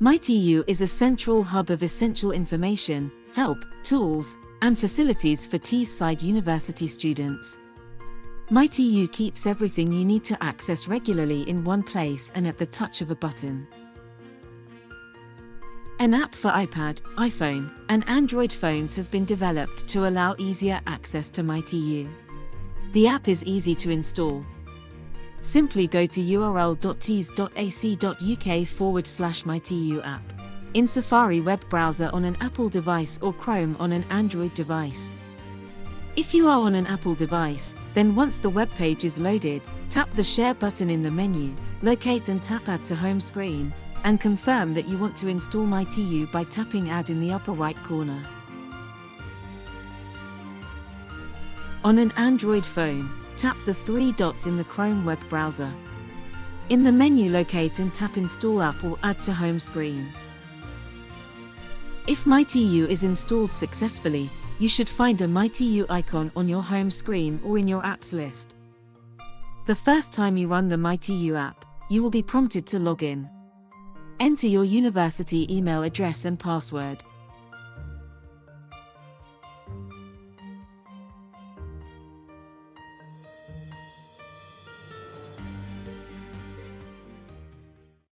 MyTU is a central hub of essential information, help, tools, and facilities for Teesside University students. MyTU keeps everything you need to access regularly in one place and at the touch of a button. An app for iPad, iPhone, and Android phones has been developed to allow easier access to MyTU. The app is easy to install. Simply go to url.tees.ac.uk/MyTU app in Safari web browser on an Apple device or Chrome on an Android device. If you are on an Apple device, then once the web page is loaded, tap the Share button in the menu, locate and tap Add to Home Screen, and confirm that you want to install MyTU by tapping Add in the upper right corner. On an Android phone, tap the three dots in the Chrome web browser. In the menu, locate and tap Install App or Add to Home Screen. If MyTU is installed successfully, you should find a MyTU icon on your home screen or in your apps list. The first time you run the MyTU app, you will be prompted to log in. Enter your university email address and password.